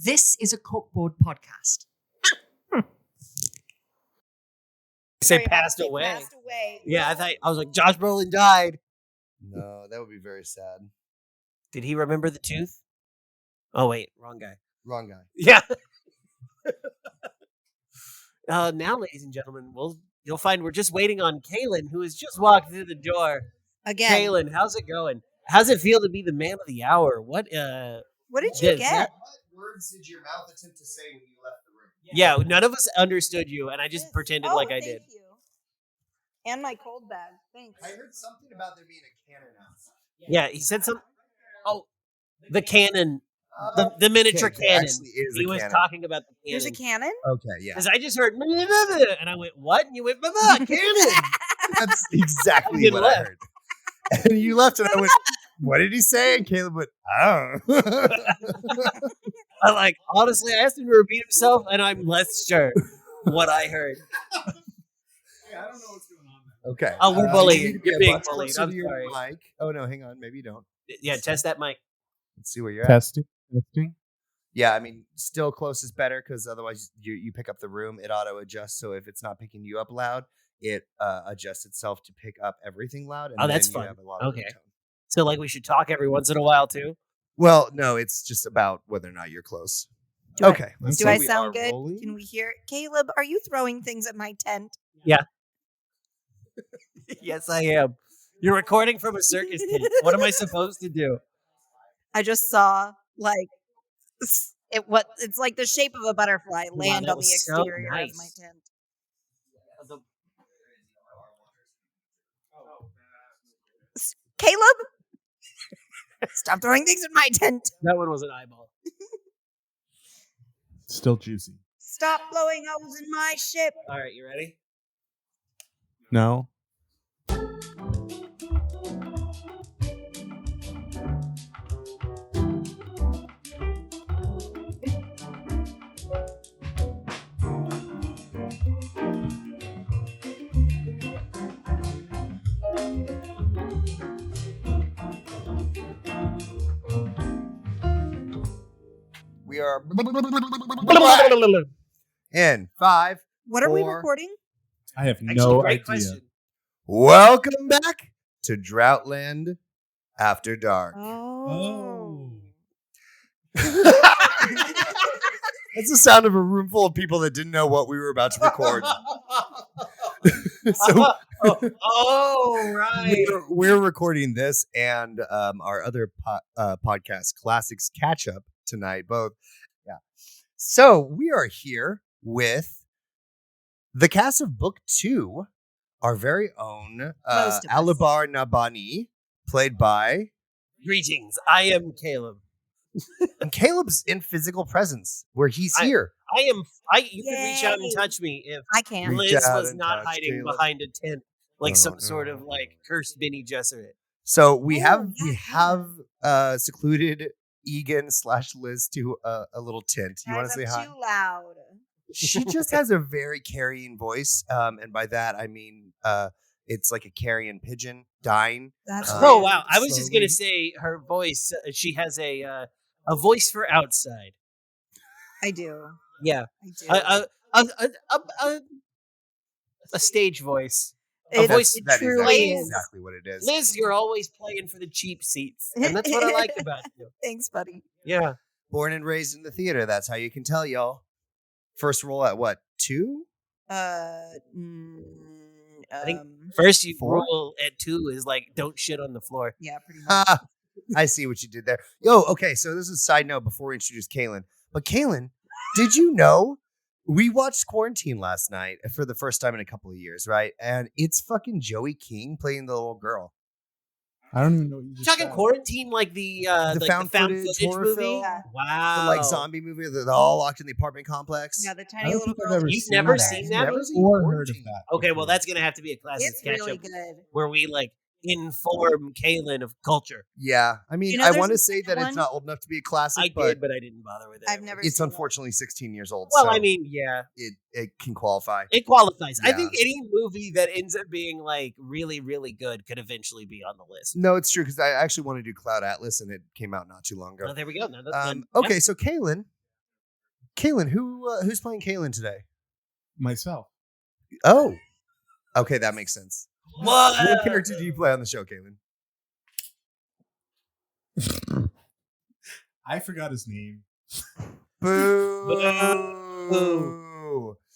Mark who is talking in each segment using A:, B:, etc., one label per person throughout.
A: This is a corkboard podcast.
B: Say passed away. Yeah, I was like, Josh Brolin died.
C: No, that would be very sad.
B: Did he remember the tooth? Oh wait, wrong guy.
C: Wrong guy.
B: Yeah. Now, ladies and gentlemen, you'll find we're just waiting on Kaylin, who has just walked through the door.
D: Again.
B: Kaylin, how's it going? How's it feel to be the man of the hour? What
D: did you get?
C: What words did your mouth attempt to say when you left the room?
B: Yeah, none of us understood you, and I just pretended like I did.
D: Thank you. And my cold bag. Thanks.
C: I heard something about there being a cannon outside.
B: Yeah, he said something. Oh, the cannon. The miniature cannon. He was talking about the cannon.
D: There's a cannon?
C: Okay, yeah.
B: Because I just heard, and I went, what? And you went, cannon.
C: That's exactly what I heard. And you left, and I went, what did he say? And Caleb went, oh.
B: I'm like, honestly, I asked him to repeat himself, and I'm less sure what I heard.
C: Yeah, I don't know what's going on there. Okay.
B: Oh, we're bullying. You're being bullied. I'm sorry.
C: Mic. Oh, no, hang on. Maybe you don't.
B: Yeah, test that mic.
C: Let's see where you're at.
E: Testing.
C: Yeah, I mean, still close is better because otherwise you pick up the room. It auto adjusts. So if it's not picking you up loud, it adjusts itself to pick up everything loud. And
B: that's
C: then
B: fun.
C: You have a lot of
B: okay.
C: tone.
B: So like we should talk every once in a while too?
C: Well, no, it's just about whether or not you're close.
D: Do I sound good?
C: Rolling.
D: Can we hear? Caleb, are you throwing things at my tent?
B: Yeah. Yes, I am. You're recording from a circus tent. What am I supposed to do?
D: I just saw it's like the shape of a butterfly land on the exterior of my tent. Caleb, stop throwing things at my tent.
B: That one was an eyeball.
E: Still juicy.
D: Stop blowing holes in my ship.
B: All right, you ready?
E: No.
C: We are in 5.
D: What are we recording?
E: I have no idea.
B: Question.
C: Welcome back to Droughtland After Dark.
D: Oh.
C: That's the sound of a room full of people that didn't know what we were about to record.
B: Right.
C: We're recording this and our other podcast, Classics Catch Up, tonight, both. Yeah. So we are here with the cast of Book 2, our very own Alibar Nabani, played by...
B: Greetings, I am Caleb.
C: And Caleb's in physical presence, where he's here.
B: You can reach out and touch me if
D: I can't.
B: Liz was not hiding
C: Caleb
B: behind a tent like sort of like cursed Benny Gesserit.
C: So we have secluded Egan/Liz to a little tent. You want to say hi?
D: Too loud.
C: She just has a very carrying voice, and by that I mean it's like a carrion pigeon dying.
B: Oh wow! I was just gonna say her voice. She has a voice for outside.
D: I do.
B: Yeah,
D: I do.
B: a stage voice.
D: It
C: truly is exactly what it is.
B: Liz, you're always playing for the cheap seats, and that's what I like about you.
D: Thanks, buddy.
B: Yeah.
C: Born and raised in the theater. That's how you can tell, y'all. First role at what? 2?
B: I think first rule at 2 is like don't shit on the floor.
D: Yeah, pretty much.
C: I see what you did there. Yo, okay, so this is a side note before we introduce Kaylin. But Kaylin, did you know we watched Quarantine last night for the first time in a couple of years, right? And it's fucking Joey King playing the little girl.
E: I don't even know what you just
B: talking
E: said.
B: Quarantine like the found footage
C: horror
B: movie?
C: film?
D: Yeah.
B: Wow.
C: The like zombie movie that they're all locked in the apartment complex.
D: Yeah, the tiny little girl.
B: You've never seen that
C: Never
B: movie?
C: seen
E: Or heard of
C: Quarantine.
E: that.
B: Okay, well that's gonna have to be a classic
D: It's
B: catch
D: really
B: up
D: good.
B: where we like inform Kaylin of culture.
C: Yeah, I mean,
D: You know,
C: I
D: there's
C: want
D: a
C: to say that
D: second
C: it's
D: one?
C: not old enough to be a classic,
B: I did, but I didn't bother with it.
D: I've never
C: it's
D: seen it.
C: unfortunately 16 years old.
B: Well,
C: so
B: I mean, yeah,
C: it can qualify.
B: it qualifies. I
C: Yeah.
B: think any movie that ends up being like really, really good could eventually be on the list.
C: No, it's true because I actually want to do Cloud Atlas, and it came out not too long ago.
B: Oh, there we go. No, that's good.
C: Okay, so Kaylin, Kaylin, who's playing Kaylin today?
E: Myself.
C: Oh, okay, that makes sense.
B: What?
C: What character do you play on the show, Kaylin?
E: I forgot his name.
C: Boo!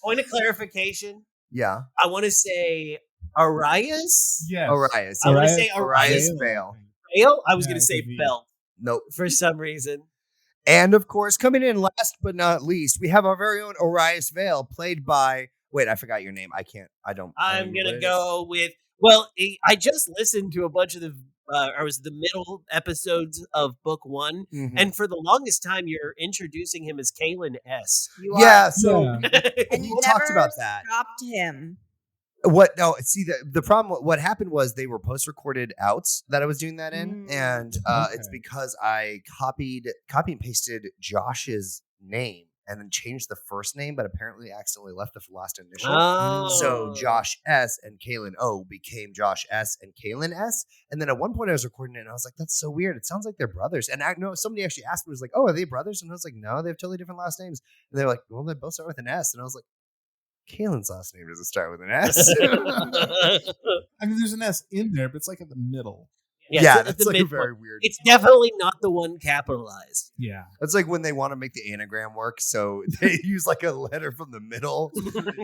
B: Point of clarification.
C: Yeah.
B: I want to say Arias.
E: Yes.
C: Arias.
B: I want to say
C: Arias
B: Arias.
C: Vale.
B: Vale? I was going to
E: it's a
B: say
E: V.
B: Belt
C: Nope.
B: for some reason.
C: And of course, coming in last but not least, we have our very own Arias Vale, played by. Wait, I forgot your name. I don't.
B: I'm going to go with. Well, I just listened to a bunch of the. The middle episodes of book 1,
C: Mm-hmm.
B: and for the longest time, you're introducing him as Kalen S.
D: You are.
C: Yeah. So
D: And
C: we
D: you
C: talked
D: never
C: about that.
D: stopped him.
C: What? No. See, the problem. What happened was they were post-recorded outs that I was doing that in, and it's because I copied and pasted Josh's name and then changed the first name, but apparently accidentally left the last initial.
B: Oh.
C: So Josh S and Kaylin O became Josh S and Kaylin S. And then at one point I was recording it and I was like, that's so weird. It sounds like they're brothers. And somebody actually asked me, was like, oh, are they brothers? And I was like, no, they have totally different last names. And they're like, well, they both start with an S. And I was like, Kaylin's last name doesn't start with an S.
E: I mean, there's an S in there, but it's like in the middle.
C: Yeah,
B: it's
C: that's like a very weird.
B: It's definitely not the one capitalized.
E: Yeah.
C: That's like when they want to make the anagram work, so they use like a letter from the middle.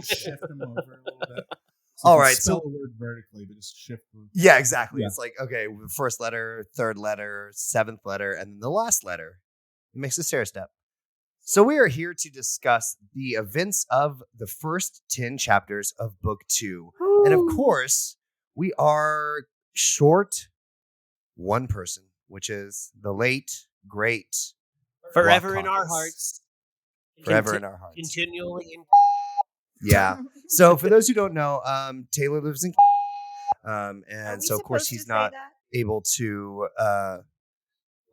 E: Shift them over a little bit.
C: All
E: you
C: right,
E: spell
C: so
E: a word vertically, but just shift them.
C: Yeah, exactly.
E: Yeah.
C: It's like, okay, first letter, third letter, seventh letter, and then the last letter. It makes a stair step. So we are here to discuss the events of the first 10 chapters of book 2. Ooh. And of course, we are short one person, which is the late, great
B: Forever in our hearts.
C: Forever in our hearts.
B: Continually in.
C: Yeah. So for those who don't know, Taylor lives in and so of course he's not able to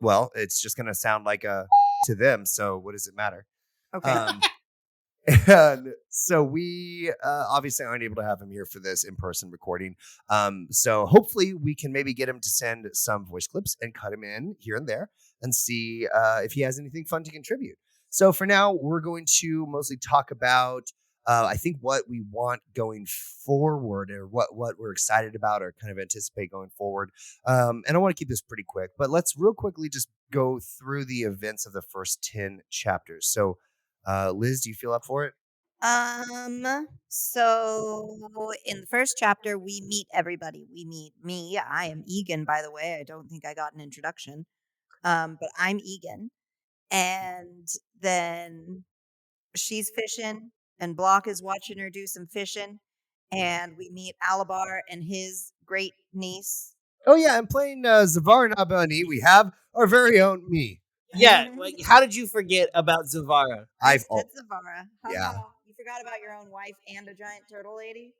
C: well, it's just gonna sound like a to them, so what does it matter?
D: Okay.
C: And so we obviously aren't able to have him here for this in-person recording. So hopefully we can maybe get him to send some voice clips and cut him in here and there and see if he has anything fun to contribute. So for now, we're going to mostly talk about I think what we want going forward, or what we're excited about or kind of anticipate going forward. And I want to keep this pretty quick, but let's real quickly just go through the events of the first 10 chapters. So Liz, do you feel up for it?
D: So in the first chapter, we meet everybody. We meet me. I am Egan, by the way. I don't think I got an introduction. But I'm Egan. And then she's fishing, and Block is watching her do some fishing. And we meet Alabar and his great niece.
C: Oh, yeah. I'm playing Zavar Nabani. We have our very own me.
B: Yeah. Like, how did you forget about Zavara?
D: I said Zavara.
C: Yeah.
D: You forgot about your own wife and a giant turtle lady?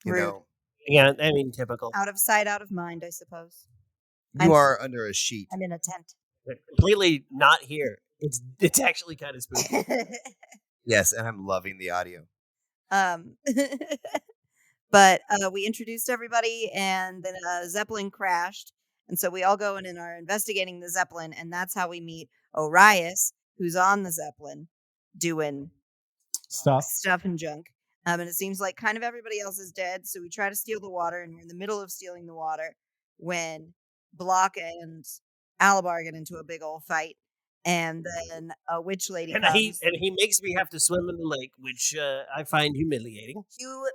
C: You
D: Rude.
C: know.
B: Yeah, I mean, typical.
D: Out of sight, out of mind, I suppose.
C: You are under a sheet.
D: I'm in a tent.
B: Completely not here. It's actually kind of spooky.
C: Yes, and I'm loving the audio.
D: But we introduced everybody, and then a Zeppelin crashed. And so we all go in and are investigating the Zeppelin, and that's how we meet Orias, who's on the Zeppelin doing stuff and junk. And it seems like kind of everybody else is dead, so we try to steal the water, and we're in the middle of stealing the water when Block and Alabar get into a big old fight. And then a witch lady comes.
B: He makes me have to swim in the lake, which I find humiliating.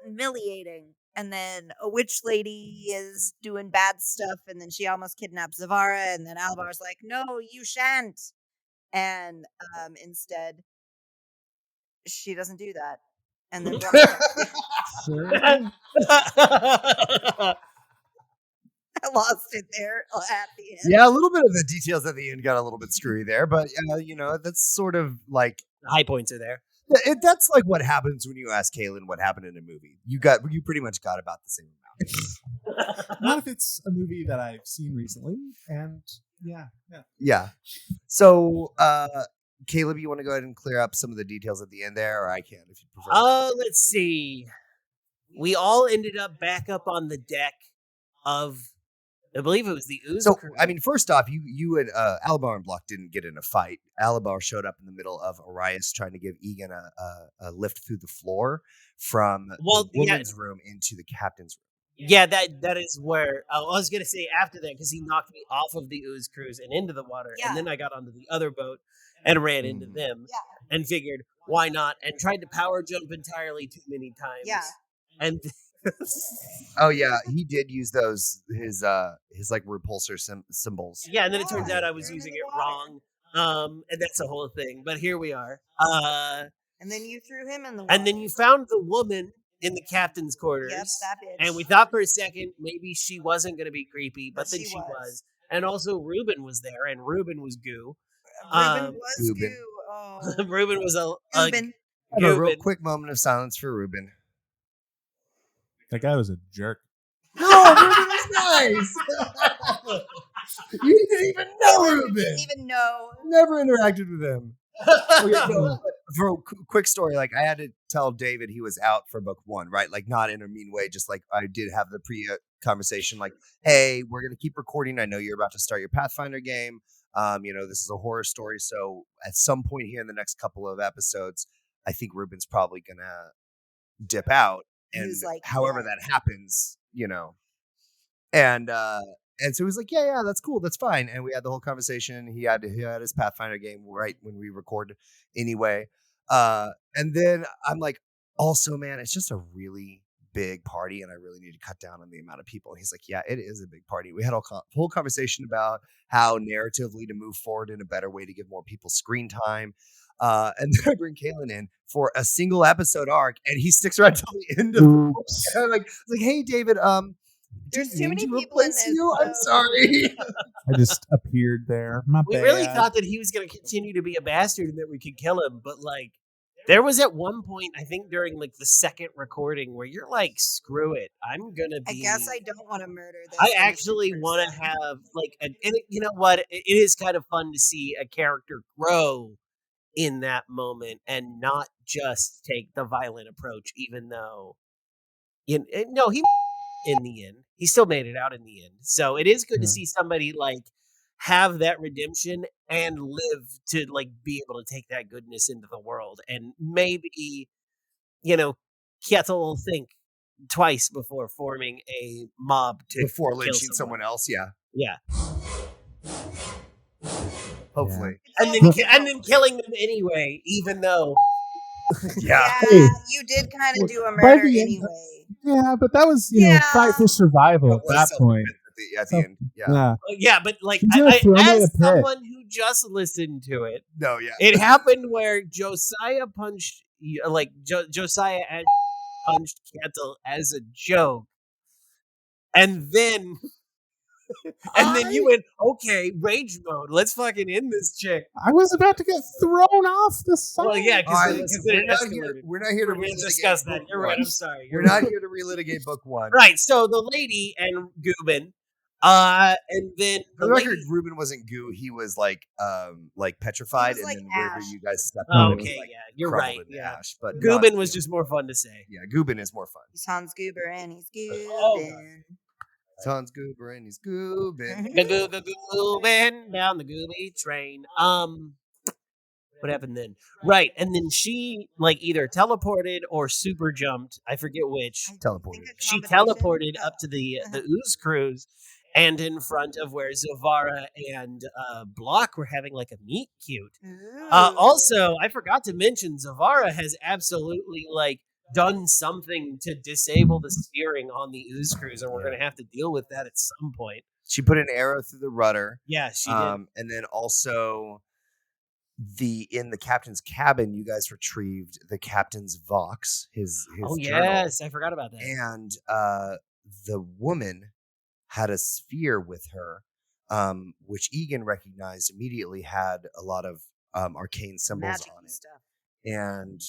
D: Humiliating. And then a witch lady is doing bad stuff, and then she almost kidnaps Zavara, and then Alabar's like, no, you shan't. And instead, she doesn't do that. And then I lost it there at the end.
C: Yeah, a little bit of the details at the end got a little bit screwy there, but that's sort of like
B: the high points are there.
C: That's like what happens when you ask Kaylin what happened in a movie. You pretty much got about the same amount.
E: Not if it's a movie that I've seen recently, and yeah.
C: So, Caleb, you want to go ahead and clear up some of the details at the end there, or I can if you prefer.
B: Let's see. We all ended up back up on the deck of I believe it was the Ooze
C: So,
B: crew.
C: I mean, first off, you and Alabar and Block didn't get in a fight. Alabar showed up in the middle of Arias trying to give Egan a lift through the floor from
B: Well,
C: the
B: yeah.
C: woman's room into the captain's room.
B: Yeah, that is where I was gonna say after that because he knocked me off of the Ooze cruise and into the water,
D: Yeah.
B: and then I got onto the other boat and ran into them,
D: Yeah.
B: and figured why not, and tried to power jump entirely too many times.
D: Yeah.
B: And
C: Oh yeah, he did use those his like repulsor symbols.
B: yeah, and then it turns
D: Yeah,
B: out I was
D: threw him
B: using
D: in
B: it
D: the water.
B: wrong, and that's the whole thing. But here we are.
D: And then you threw him in the water.
B: And then you found the woman in the captain's quarters.
D: Yep, that bitch.
B: And we thought for a second maybe she wasn't going to be creepy, but then
D: she
B: she
D: was.
B: was. And also Ruben was there, and Ruben was goo.
D: Ruben was
C: Ruben.
D: goo. Oh.
B: Ruben was a
D: Ruben.
C: Have a real
B: Ruben.
C: quick moment of silence for Ruben.
E: That guy was a jerk.
C: No, Ruben was nice. You didn't even know Ruben.
D: Didn't even know.
C: Never interacted with him. Okay, no, for a quick story, like I had to tell David he was out for book one, right? Like not in a mean way, just like I did have the conversation, like, hey, we're gonna keep recording. I know you're about to start your Pathfinder game. This is a horror story, so at some point here in the next couple of episodes, I think Ruben's probably gonna dip out, and
D: like,
C: however
D: yeah.
C: that happens, and so he was like, yeah, that's cool. That's fine. And we had the whole conversation. He had his Pathfinder game right when we record anyway. And then I'm like, also, man, it's just a really big party and I really need to cut down on the amount of people. And he's like, yeah, it is a big party. We had a whole conversation about how narratively to move forward in a better way to give more people screen time. And then I bring Kaylin in for a single episode arc and he sticks around till the end of the book. And I'm like, hey, David,
D: There's
C: didn't
D: too
C: mean
D: many
C: to
D: people in
C: replace
D: this,
C: you. I'm
D: so-
C: sorry.
E: I just appeared there. My
B: We
E: bad.
B: really thought that he was going to continue to be a bastard and that we could kill him, but like there was at one point, I think during like the second recording where you're like, screw it. I'm going to be
D: I guess I don't want to murder this.
B: I actually want to have like and you know what? It is kind of fun to see a character grow in that moment and not just take the violent approach, even though no, he in the end. He still made it out in the end. So it is good to see somebody like have that redemption and live to like be able to take that goodness into the world. And maybe, Kietel will think twice before forming a mob
C: Before
B: kill
C: lynching someone else, yeah.
B: Yeah.
C: Hopefully.
B: And then killing them anyway, even though
C: Yeah.
D: Yeah, you did kind of do a
E: By
D: murder
E: the end-
D: anyway.
E: Yeah, but that was, fight for survival at that point.
C: At the end. Yeah.
E: Yeah.
B: yeah, but like
E: She's gonna throw me in
B: as
E: a pit.
B: someone who just listened to it,
C: No, yeah.
B: it happened where Josiah punched, Josiah and punched Cantle as a joke, and then you went, okay, rage mode. Let's fucking end this chick.
E: I was about to get thrown off the side.
B: Well, yeah,
C: All right,
B: because
C: listen,
B: it escalated.
C: we're not here to
B: We're gonna
C: relitigate
B: discuss that.
C: book
B: You're
C: one.
B: right. I'm sorry.
C: We're
B: You're
C: not
B: right.
C: here to relitigate book one.
B: Right. So the lady and Gubin, and then
C: For
B: the
C: the record,
B: lady.
C: Ruben wasn't goo. He was like petrified,
D: He was
C: and
D: like
C: then wherever
D: ash.
C: you guys stepped
B: Oh,
C: on, it was
B: okay,
C: like
B: yeah, you're
C: crumbled
B: right.
C: into
B: Yeah,
C: ash. But
B: Gubin
C: not
B: was
C: goo.
B: just more fun to say.
C: Yeah, Gubin is more fun.
D: He's Hans Goober and he's Goobin.
B: Oh,
C: Tons goober and he's Gubin.
B: Gubin down the Gooby train. What happened then? Right, and then she like either teleported or super jumped. I forget which.
C: Teleported.
B: She teleported up to the Ooze cruise, and in front of where Zavara and Block were having like a meet cute. Also, I forgot to mention Zavara has absolutely like done something to disable the steering on the Ooze cruise, and we're going to have to deal with that at some point.
C: She put an arrow through the rudder.
B: Yeah, she did.
C: And then also in the captain's cabin, you guys retrieved the captain's Vox, his
B: Oh
C: journal.
B: yes, I forgot about that.
C: And the woman had a sphere with her, which Egan recognized immediately had a lot of arcane symbols
D: Magic
C: on it.
D: stuff.
C: And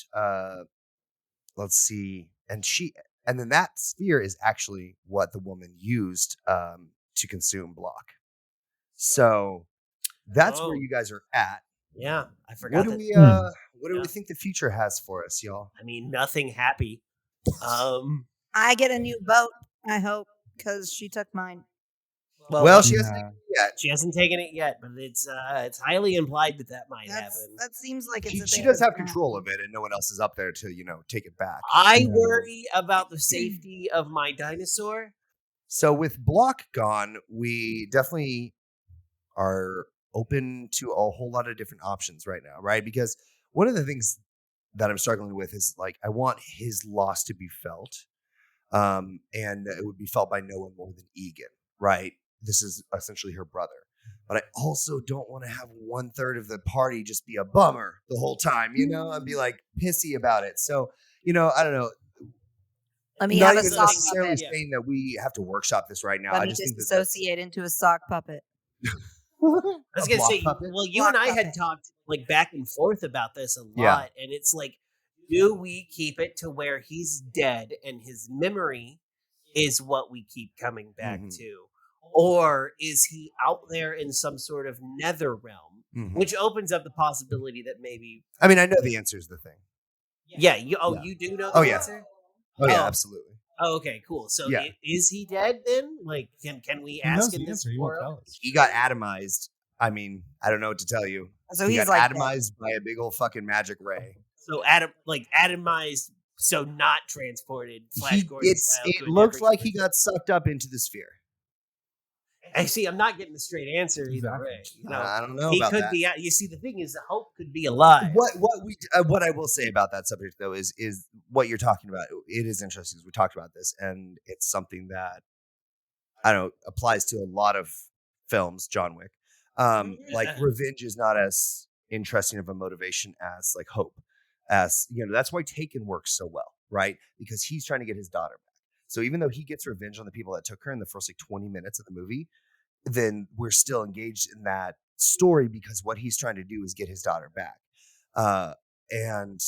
C: let's see, and then that sphere is actually what the woman used to consume Block. So that's where you guys are at.
B: Yeah, I forgot.
C: What do we think the future has for us, y'all?
B: I mean, nothing happy.
D: I get a new boat, I hope, because she took mine.
C: Well, she hasn't
E: Yeah.
C: taken it yet.
B: She hasn't taken it yet, but it's highly implied that might
D: That's
B: happen.
D: that seems like it's a
C: She
D: thing
C: does
D: that's
C: have
D: gonna
C: control of it, and no one else is up there to take it back.
B: I
E: Yeah.
B: worry about the safety of my dinosaur.
C: So with Block gone, we definitely are open to a whole lot of different options right now, right? Because one of the things that I'm struggling with is like I want his loss to be felt, and it would be felt by no one more than Egan, right? This is essentially her brother. But I also don't want to have 1/3 of the party just be a bummer the whole time, and be like pissy about it. So, I don't know.
D: Let me
C: Not
D: have a
C: even
D: sock
C: necessarily
D: puppet.
B: Yeah.
C: saying that we have to workshop this right now.
D: Let
C: I
D: me
C: just think that
D: disassociate into a sock puppet.
B: I was
C: a
B: gonna
C: block
B: say,
C: puppet.
B: well, you
D: Block
B: and I had
D: puppet.
B: talked like back and forth about this a lot,
C: Yeah.
B: and it's like, do we keep it to where he's dead and his memory is what we keep coming back
C: Mhm.
B: to, or is he out there in some sort of nether realm,
C: Mhm.
B: which opens up the possibility that maybe,
C: I mean, I know the answer is the thing.
B: yeah,
C: Yeah.
B: you do know the
C: Oh, yeah.
B: answer.
C: Oh yeah,
B: Oh.
C: absolutely.
B: Oh, okay, cool. So
C: Yeah.
B: is he dead then? Like, can we
E: He
B: ask
E: knows
B: him
E: the
B: this
E: answer. He won't
B: for
E: tell us.
C: He got atomized. I mean, I don't know what to tell you.
D: So
C: he
D: he's
C: got
D: like dead.
C: atomized by a big old fucking magic ray.
B: So atomized, so not transported. Flash Gordon style.
C: It
B: to a
C: looks
B: different
C: like he got sucked up into the sphere.
B: I see. I'm not getting the straight answer either
E: Exactly.
B: way. You know,
C: I don't know
B: he
C: about
B: could
C: that.
B: be. You see, the thing is, the hope could be alive.
C: What I will say about that subject though is what you're talking about. It is interesting because we talked about this, and it's something that I don't know applies to a lot of films. John Wick, like revenge is not as interesting of a motivation as like hope. As that's why Taken works so well, right? Because he's trying to get his daughter back. So even though he gets revenge on the people that took her in the first like 20 minutes of the movie, then we're still engaged in that story because what he's trying to do is get his daughter back. And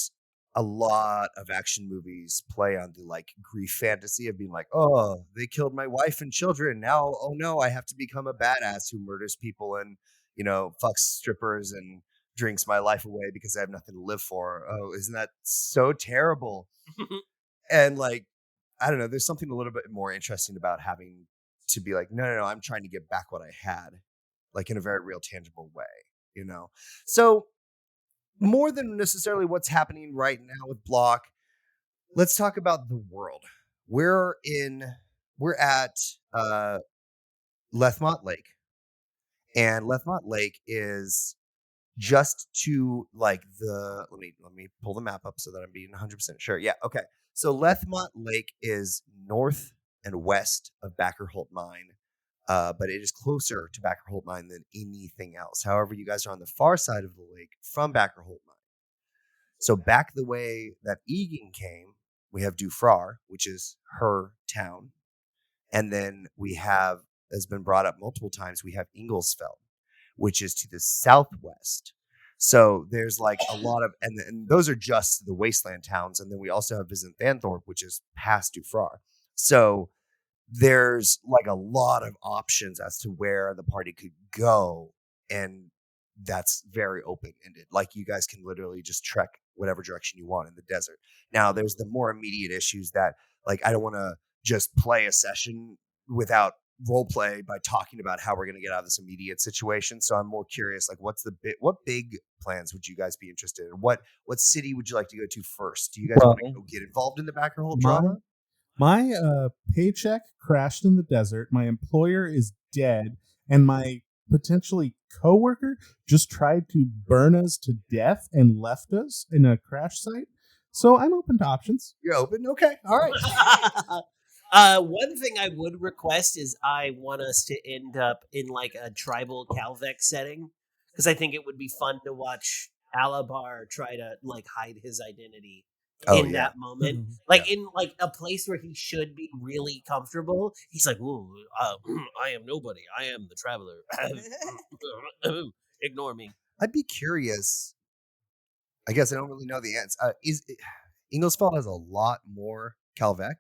C: a lot of action movies play on the like grief fantasy of being like, oh, they killed my wife and children. Now, oh no, I have to become a badass who murders people and, fucks strippers and drinks my life away because I have nothing to live for. Oh, isn't that so terrible? And like, I don't know, there's something a little bit more interesting about having to be like, no, I'm trying to get back what I had, like in a very real, tangible way, So more than necessarily what's happening right now with Block, let's talk about the world. We're at Lethmont Lake, and Lethmont Lake is just to like let me pull the map up so that I'm being 100% sure. Yeah, okay. So Lethmont Lake is north and west of Backerholt Mine, but it is closer to Backerholt Mine than anything else. However, you guys are on the far side of the lake from Backerholt Mine. So back the way that Egan came, we have Dufrar, which is her town. And then we have, has been brought up multiple times, we have Inglesfeld, which is to the southwest. So there's like a lot of, and those are just the wasteland towns. And then we also have Vincent Thanthorpe, which is past Dufrar. So there's like a lot of options as to where the party could go. And that's very open-ended. Like you guys can literally just trek whatever direction you want in the desert. Now there's the more immediate issues that like, I don't want to just play a session without role play by talking about how we're going to get out of this immediate situation. So I'm more curious, like what big plans would you guys be interested in? What city would you like to go to first? Do you guys want to go get involved in the Backerhole drama?
E: My paycheck crashed in the desert. My employer is dead, and my potentially coworker just tried to burn us to death and left us in a crash site. So I'm open to options.
C: You're open? Okay. All right.
B: One thing I would request is I want us to end up in like a tribal Calvec setting because I think it would be fun to watch Alabar try to like hide his identity in that moment, like in like a place where he should be really comfortable. He's like, "Ooh, I am nobody. I am the traveler. Ignore me."
C: I'd be curious. I guess I don't really know the answer. Inglesfeld has a lot more Calvec.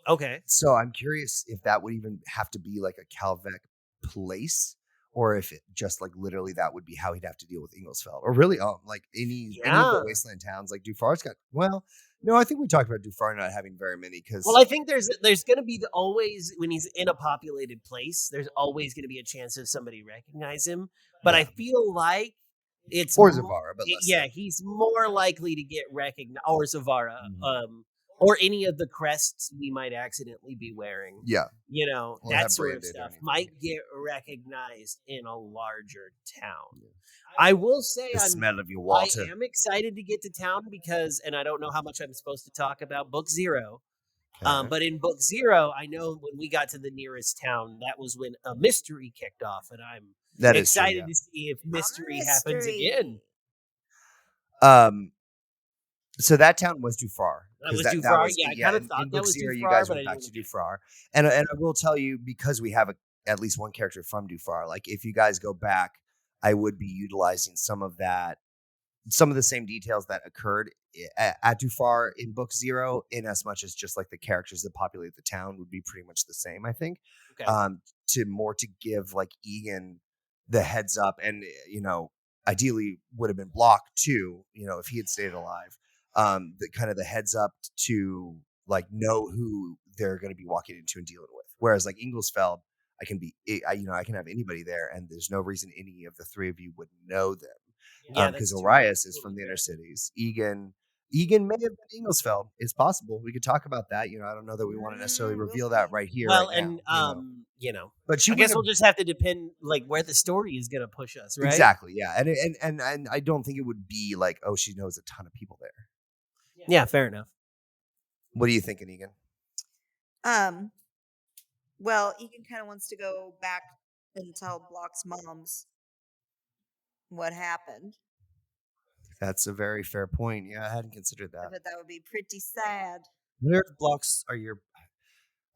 B: Okay.
C: So I'm curious if that would even have to be like a Calvec place, or if it just like literally that would be how he'd have to deal with Inglesfeld, or really like any of the wasteland towns. Like Dufar's got no, I think we talked about Dufar not having very many because.
B: Well, I think there's going to be always when he's in a populated place, there's always going to be a chance of somebody recognize him. But I feel like it's
C: or Zavara, but less so.
B: he's more likely to get recognized, or Zavara, or any of the crests we might accidentally be wearing.
C: Yeah,
B: or that sort of stuff might get recognized in a larger town. Yeah. I will say
C: the smell of your water.
B: I am excited to get to town because, and I don't know how much I'm supposed to talk about Book 0, but in Book 0, I know when we got to the nearest town, that was when a mystery kicked off, and I'm excited to see if mystery happens again.
C: So that town was Dufar.
B: That was Dufar. I kind of thought that was Dufar,
C: you guys went back to Dufar, and I will tell you, because we have at least one character from Dufar. Like if you guys go back, I would be utilizing some of the same details that occurred at Dufar in Book 0, in as much as just like the characters that populate the town would be pretty much the same, I think. Okay. To give like Egan the heads up, and ideally would have been Block too, if he had stayed alive. The kind of the heads up to like know who they're going to be walking into and dealing with. Whereas like Inglesfeld, I can have anybody there, and there's no reason any of the three of you would know them. Because Arias is from the inner cities. Egan may have been Inglesfeld. It's possible. We could talk about that. I don't know that we want to necessarily reveal that right here.
B: Well,
C: right
B: now,
C: but
B: I guess we'll just have to depend like where the story is going to push us, right?
C: Exactly. Yeah, and I don't think it would be like, oh, she knows a ton of people there.
B: Yeah, fair enough.
C: What are you thinking, Egan?
D: Well, Egan kind of wants to go back and tell Block's moms what happened.
C: That's a very fair point. Yeah, I hadn't considered that.
D: But that would be pretty sad.
C: Where Blocks are your?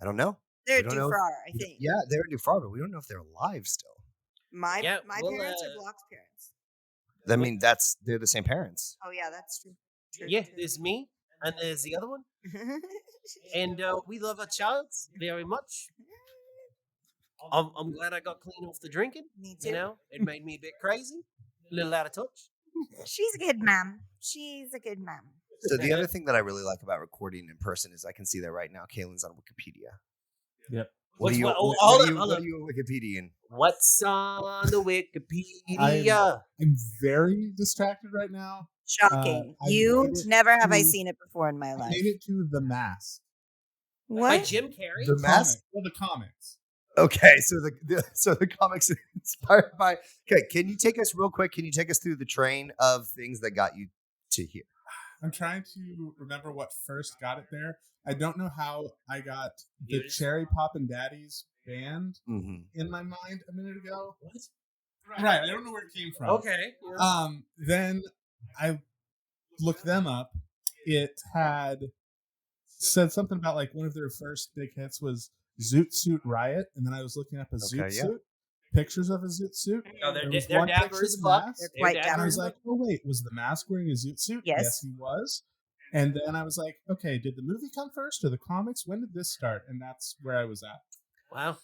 C: I don't know.
D: They're Dufar, I think.
C: Yeah, they're Dufar, but we don't know if they're alive still.
D: My parents are Block's parents.
C: I mean, they're the same parents.
D: Oh yeah, that's true.
B: There's me, and there's the other one, and we love our child very much. I'm glad I got clean off the drinking.
D: Me too.
B: It made me a bit crazy, a little out of touch.
D: She's a good mom. She's a good mom.
C: So the other thing that I really like about recording in person is I can see that right now Kaylin's on Wikipedia.
E: Yep.
C: What are you Wikipediaing?
B: What's on the Wikipedia?
E: I'm very distracted right now.
D: Shocking. Never have I seen it before in my life.
E: I made it to The Mask.
D: What?
B: By Jim Carrey?
C: The Mask?
E: Well, the comics.
C: Okay, so the comics inspired by. Okay, can you take us real quick? Can you take us through the train of things that got you to here?
E: I'm trying to remember what first got it there. I don't know how I got the Cherry Poppin' Daddies band in my mind a minute ago.
B: What?
E: Right, I don't know where it came from.
B: Okay. Yeah.
E: Then I looked them up. It had said something about like one of their first big hits was Zoot Suit Riot, and then I was looking up a Zoot Suit, pictures of a Zoot Suit.
B: Oh, they're dapper as fuck.
D: They're quite dapper.
E: And I was like, oh wait, was the Mask wearing a Zoot Suit?
D: Yes,
E: he was. And then I was like, okay, did the movie come first or the comics? When did this start? And that's where I was at.
B: Wow.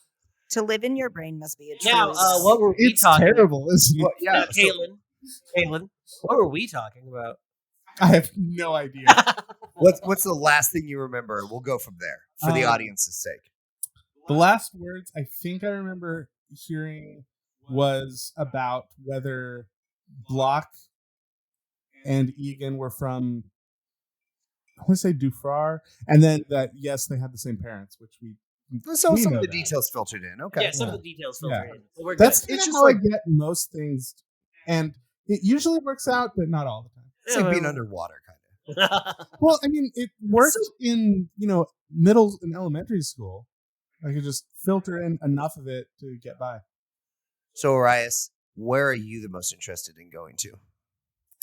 D: To live in your brain must be a choice.
B: Now, what were we talking about?
E: It's terrible, isn't it?
C: Well, yeah,
B: Kaylin, what were we talking about?
E: I have no idea.
C: What's the last thing you remember? We'll go from there for the audience's sake.
E: The last words I think I remember hearing was about whether Block and Egan were from, I want to say Dufar, and then that yes, they had the same parents, which we
C: some of the details filtered in. Okay,
B: yeah, some of the details filtered in. Well,
E: that's just how I get most things, and it usually works out, but not all the time.
C: It's like being underwater, kind
B: of.
E: Well, I mean, it worked in middle and elementary school. I could just filter in enough of it to get by.
C: So, Arias, where are you the most interested in going to?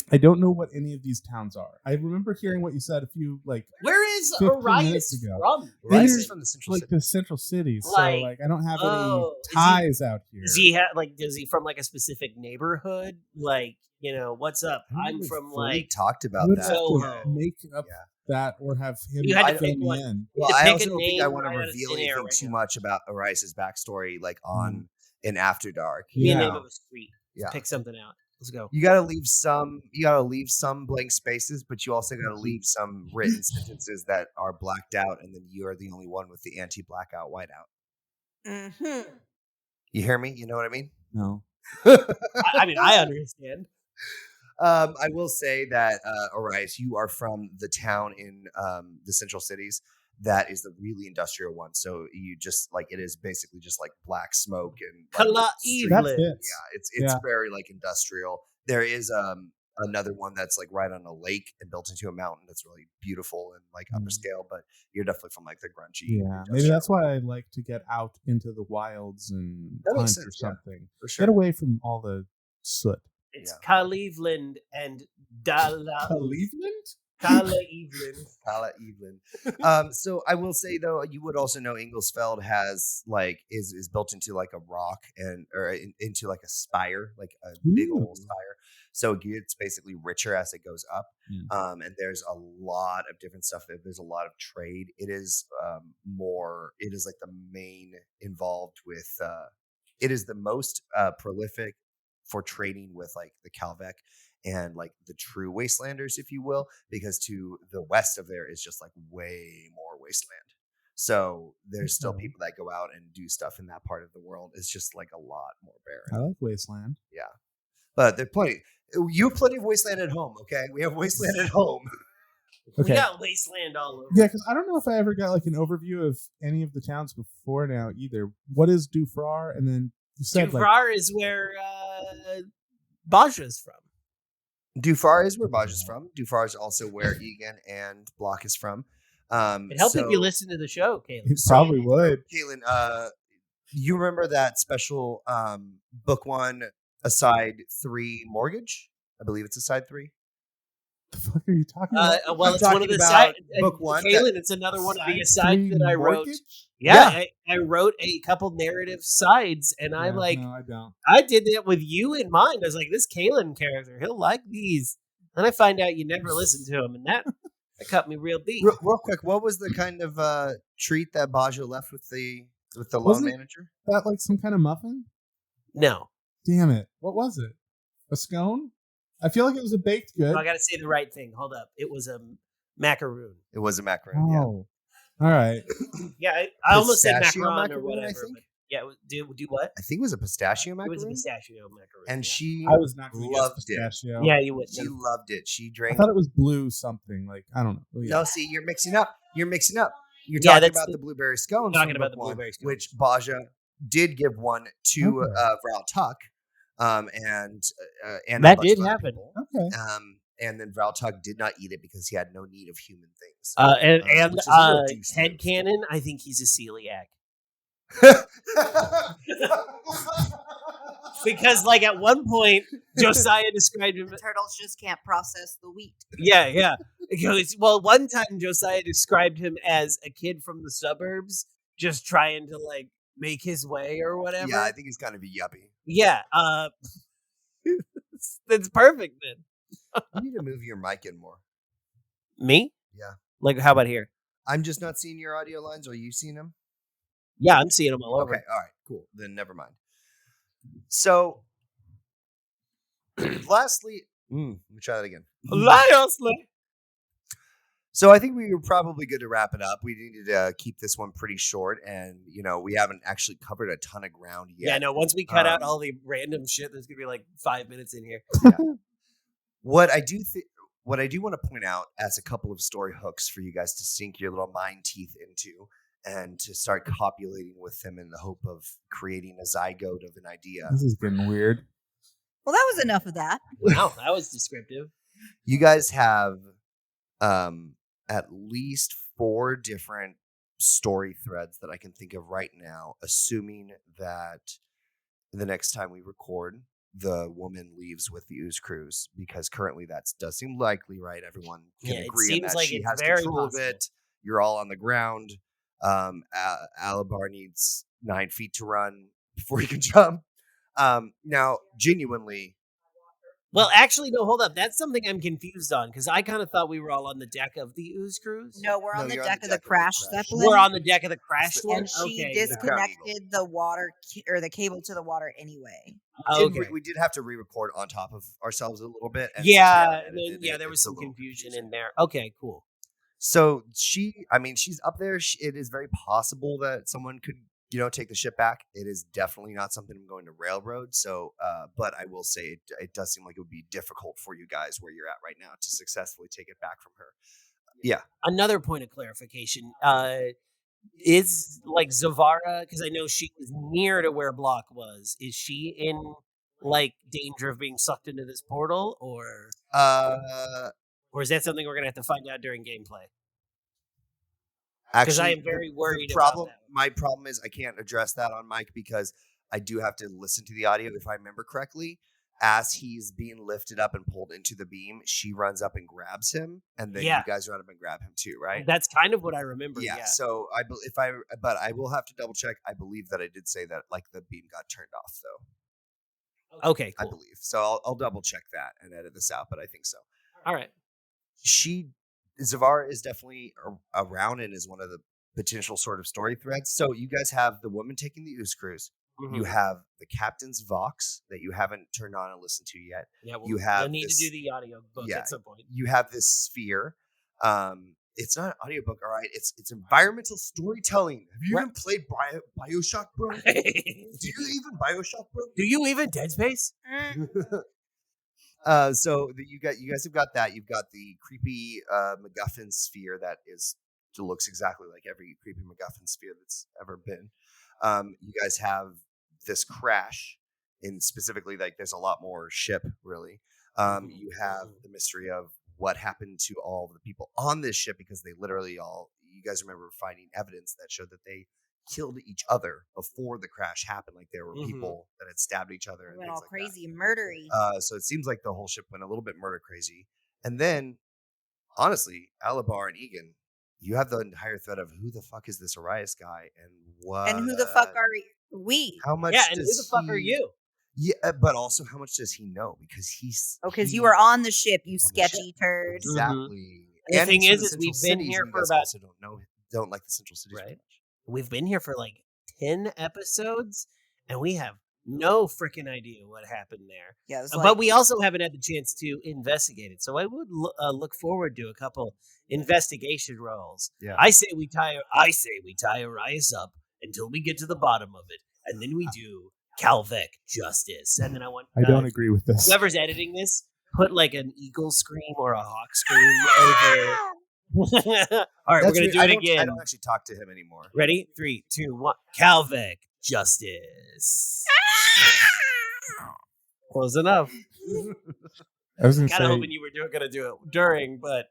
E: I don't know what any of these towns are. I remember hearing what you said a few
B: Where is Arias from?
C: Arias is from the central
E: city. The central cities. So I don't have any ties out here.
B: Does he have is he from a specific neighborhood? What's up? I'm from
C: we talked about that.
E: So make up that or have him
B: fill me
C: in. Well, I also don't think I want to reveal anything too much about Arias' backstory, on in After Dark.
B: Be a
E: Yeah.
B: name of a street.
C: Yeah.
B: Pick something out. Let's go.
C: You gotta leave some blank spaces, but you also gotta leave some written sentences that are blacked out, and then you are the only one with the anti-blackout whiteout.
D: Mm-hmm.
C: You hear me? You know what I mean?
E: No.
B: I mean, I understand.
C: I will say that, Arias, you are from the town in the central cities that is the really industrial one. So you just like it is basically just like black smoke and like, street-
E: That
B: Cleveland.
E: fits.
C: yeah, it's
E: Yeah.
C: very like industrial. There is another one that's like right on a lake and built into a mountain that's really beautiful and like upper scale. But you're definitely from like the grungy.
E: Yeah, maybe that's why I like to get out into the wilds and
C: That
E: hunt
C: makes
E: or
C: sense, yeah.
E: something.
C: for sure.
E: Get away from all the soot.
B: It's
C: Yeah.
B: Cleveland and Dalla.
E: Cleveland?
B: Cleveland.
C: Kala Evelyn. So I will say though, you would also know Inglesfeld has like is built into like a rock into like a spire, like a big
E: Ooh.
C: old spire. So it gets basically richer as it goes up. And there's a lot of different stuff. There's a lot of trade. It is it is like the main involved with. It is the most prolific for trading with like the Calvec and like the true wastelanders, if you will, because to the west of there is just like way more wasteland. So there's still
E: Okay.
C: people that go out and do stuff in that part of the world. It's just like a lot more
E: I
C: barren.
E: like Wasteland.
C: But there's plenty. You have plenty of wasteland at home, okay? We have wasteland at home.
E: Okay.
B: We got wasteland all over.
E: Yeah, because I don't know if I ever got like an overview of any of the towns before now either. What is Dufrar? And then you said like
B: Dufrar is where Baja's from.
C: Dufar is where Baj is from. Dufar is also where Egan and Block is from.
B: It helped if you
C: so-
B: listen to the show, Caleb.
E: he probably would.
C: Caitlin, you remember that special book one aside 3 mortgage? I believe it's aside 3.
E: The fuck are you talking about?
B: Well,
C: I'm
B: it's one of
C: talking
B: the
C: about
B: side.
C: book one
B: Kaylin, it's another one of the asides
E: Three
B: that I wrote.
E: mortgage?
B: Yeah, I wrote a couple narrative sides, and I
E: Yeah,
B: like
E: No, I don't.
B: I did that with you in mind. I was like, this Kalen character, he'll like these. Then I find out you never listened to him, and that cut me real deep.
C: Real quick, what was the kind of treat that Baja left with the loan
E: Wasn't it-
C: manager?
E: That like some kind of muffin?
B: No,
E: Damn it. What was it? A scone? I feel like it was a baked good.
B: I got to say the right thing. Hold up, it was a macaroon.
C: It was a macaroon. Yeah.
E: Oh. All right.
B: Yeah, I almost said
C: Pistachio
B: macaron or
C: macaroon, I
B: whatever.
C: think?
B: But yeah, do what?
C: I think it was a pistachio
B: It
C: macaroon.
B: was a pistachio macaroon.
C: And
B: yeah.
C: she
E: I was not going to guess
C: loved it.
E: pistachio.
B: Yeah, you would.
C: She loved it. She
E: I
C: drank.
E: thought it was blue something. Like, I don't know. Oh, yeah.
C: No, see, you're mixing up. You're
B: Yeah,
C: talking
B: that's
C: about the blueberry scones.
B: talking
C: from
B: about
C: book
B: the
C: one,
B: blueberry scones.
C: which Baja did give one to
E: Okay.
C: Val Tuck, and a
B: That
C: bunch
B: did
C: of other
B: happen.
C: people.
E: Okay.
C: And then Val Tuck did not eat it because he had no need of human things.
B: And
C: which is a little deuce
B: head
C: move.
B: canon, I think he's a celiac. Because like at one point, Josiah described him.
D: The turtles just can't process the wheat.
B: Yeah. Well, one time Josiah described him as a kid from the suburbs, just trying to like make his way or whatever.
C: Yeah, I think he's kind of a yuppie.
B: Yeah. That's perfect then.
C: You need to move your mic in more.
B: Me?
C: Yeah.
B: Like, how about here?
C: I'm just not seeing your audio lines. Are you seeing them?
B: Yeah, I'm seeing them all over.
C: Okay, all right, cool. Then never mind. So, lastly, let me try that again.
B: Lastly.
C: So I think we were probably good to wrap it up. We needed to keep this one pretty short, and we haven't actually covered a ton of ground yet.
B: Yeah, no. Once we cut out
C: Um,
B: all the random shit, there's gonna be like 5 minutes in here.
C: What I do want to point out as a couple of story hooks for you guys to sink your little mind teeth into and to start copulating with them in the hope of creating a zygote of an idea.
E: This is getting weird.
D: Well, that was enough of that.
B: Wow, that was descriptive.
C: You guys have at least 4 different story threads that I can think of right now, assuming that the next time we record, the woman leaves with the Ooze Cruise, because currently that does seem likely, right? Everyone can
B: Yeah, it
C: agree on
B: seems
C: that.
B: like
C: She
B: it's
C: has
B: very
C: control
B: possible.
C: of it. You're all on the ground. Alabar needs 9 feet to run before he can jump. Now, genuinely,
B: Well, actually, no, hold up. That's something I'm confused on because I kind of thought we were all on the deck of the Ooze Cruise.
D: No, we're on the
C: you're
D: deck of the crash Zeppelin.
B: We're on the deck of the crashed one.
D: And she
B: Okay.
D: disconnected the water or the cable to the water anyway.
B: Okay.
C: We did have to re-record on top of ourselves a little bit. And
B: Yeah,
C: since we hadn't edited
B: there was
C: it's a
B: some
C: little
B: confusion
C: confusing.
B: in there. Okay, cool.
C: So she's up there. It is very possible that someone could, take the ship back. It is definitely not something I'm going to railroad. So, but I will say it does seem like it would be difficult for you guys where you're at right now to successfully take it back from her. Yeah.
B: Another point of clarification is like Zavara, because I know she was near to where Block was. Is she in like danger of being sucked into this portal, or is that something we're gonna have to find out during gameplay? Because I am very worried about that.
C: My problem is I can't address that on mic because I do have to listen to the audio. If I remember correctly, as he's being lifted up and pulled into the beam, she runs up and grabs him, and then you guys run up and grab him too, right?
B: That's kind of what I remember.
C: Yeah. So but I will have to double check. I believe that I did say that like the beam got turned off though.
B: Okay, cool.
C: I believe so. I'll double check that and edit this out, but I think so.
B: All right.
C: Zavara is definitely around and is one of the potential sort of story threads. So you guys have the woman taking the Ooze Cruise.
B: Mm-hmm.
C: You have the captain's Vox that you haven't turned on and listened to yet.
B: Yeah,
C: you have
B: you'll need to do the audio book at some point. You
C: have this sphere. It's not an audiobook, all right. It's environmental storytelling. Have you even played BioShock, bro? Do you even BioShock, bro?
B: Do you even Dead Space?
C: So you guys have got that. You've got the creepy MacGuffin sphere that looks exactly like every creepy MacGuffin sphere that's ever been. You guys have this crash, and specifically, like there's a lot more ship, really. You have the mystery of what happened to all of the people on this ship because they literally you guys remember finding evidence that showed that they killed each other before the crash happened. Like there were people that had stabbed each other and
D: went
C: things
D: all
C: like
D: crazy and murdery.
C: So it seems like the whole ship went a little bit murder crazy. And then, honestly, Alabar and Egan, you have the entire thread of who the fuck is this Arias guy and what?
D: And who the fuck are we?
C: How much?
B: Yeah, and who the fuck are you?
C: Yeah, but also how much does he know? Because
D: because you were on the ship, you sketchy turd.
C: Exactly.
B: And the thing is we've been here for about.
C: Also don't like the Central Cities,
B: right? We've been here for like 10 episodes, and we have no freaking idea what happened there.
D: Yeah,
B: but we also haven't had the chance to investigate it. So I would look forward to a couple investigation rolls.
C: Yeah.
B: I say we tie Arias up until we get to the bottom of it, and then we do Calvec justice. And then I
E: don't agree with this.
B: Whoever's editing this, put like an eagle scream or a hawk scream over. All right, we're gonna do it again.
C: I don't actually talk to him anymore.
B: Ready? 3, 2, 1. Calvec justice. Close enough.
E: I was
B: kind of hoping you were gonna do it during, but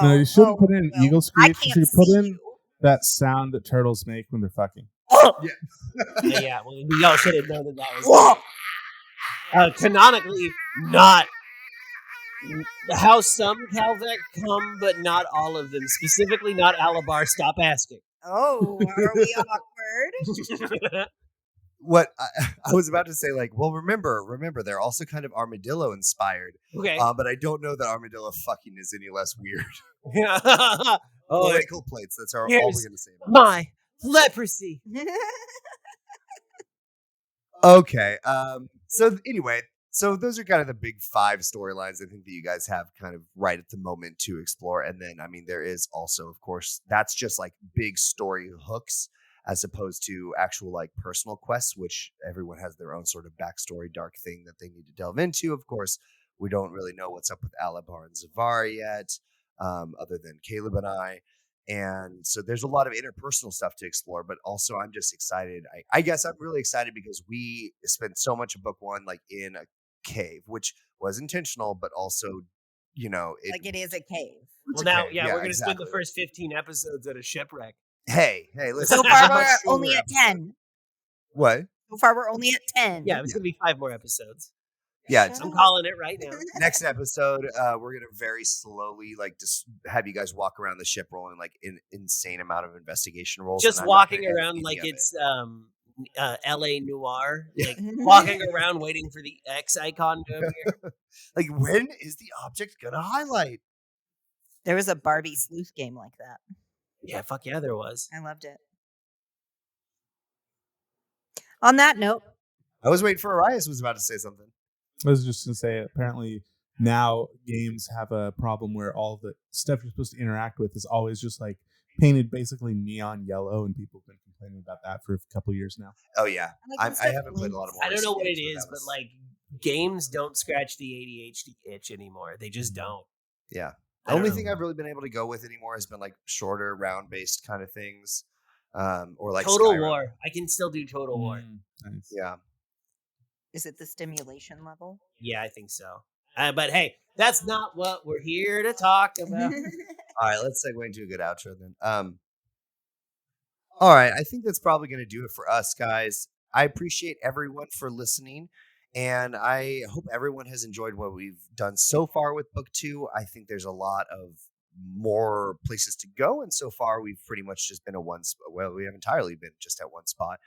E: no, you shouldn't put in eagle screech. You should put in
D: you.
E: that sound that turtles make when they're fucking.
B: Yeah. Well, we all should have known that was canonically not. How some Calvec come, but not all of them. Specifically, not Alabar. Stop asking.
D: Oh, are we awkward?
C: What I was about to say, like, well, remember, they're also kind of armadillo inspired.
B: Okay.
C: But I don't know that armadillo fucking is any less weird. Political plates. That's all we're going to say about
B: my leprosy.
C: Okay. So anyway. So those are kind of the big 5 storylines I think that you guys have kind of right at the moment to explore. And then, I mean, there is also, of course, that's just like big story hooks as opposed to actual like personal quests, which everyone has their own sort of backstory, dark thing that they need to delve into. Of course, we don't really know what's up with Alabar and Zavar yet, other than Caleb and I. And so there's a lot of interpersonal stuff to explore, but also I'm just excited. I guess I'm really excited because we spent so much of book 1 like in a cave, which was intentional, but also,
D: it is a cave.
B: Well, now, we're going to spend the first 15 episodes at a shipwreck.
C: Hey, listen.
D: So far, we're only at 10.
C: What?
D: So far, we're only at 10.
B: Yeah, it's going to be 5 more episodes.
C: Yeah,
B: I'm calling it right now.
C: Next episode, we're gonna very slowly just have you guys walk around the ship rolling like an insane amount of investigation rolls.
B: Just walking around like it's LA Noir, like walking around waiting for the X icon to appear.
C: Like, when is the object gonna highlight?
D: There was a Barbie sleuth game like that.
B: Yeah, fuck yeah, there was.
D: I loved it. On that note,
C: I was waiting for Arias was about to say something.
E: I was just going to say, apparently now games have a problem where all the stuff you're supposed to interact with is always just like painted basically neon yellow, and people have been complaining about that for a couple years now.
C: Oh yeah,
D: like
C: I haven't played a lot of more.
B: I don't know
C: recent
B: what it
C: games,
B: is,
C: that
B: but
C: was-
B: like games don't scratch the ADHD itch anymore. They just don't.
C: yeah.
B: I
C: The only
B: don't
C: thing
B: know.
C: I've really been able to go with anymore has been like shorter round based kind of things, or like
B: Total
C: Skyrim.
B: War. I can still do Total War.
E: Nice.
C: Yeah.
D: is it the stimulation level?
B: Yeah, I think so. But hey, that's not what we're here to talk about.
C: All right, let's segue into a good outro then. All right, I think that's probably going to do it for us, guys. I appreciate everyone for listening, and I hope everyone has enjoyed what we've done so far with book 2. I think there's a lot of more places to go, and so far we've pretty much just been at one spot. Well, we have entirely been just at one spot.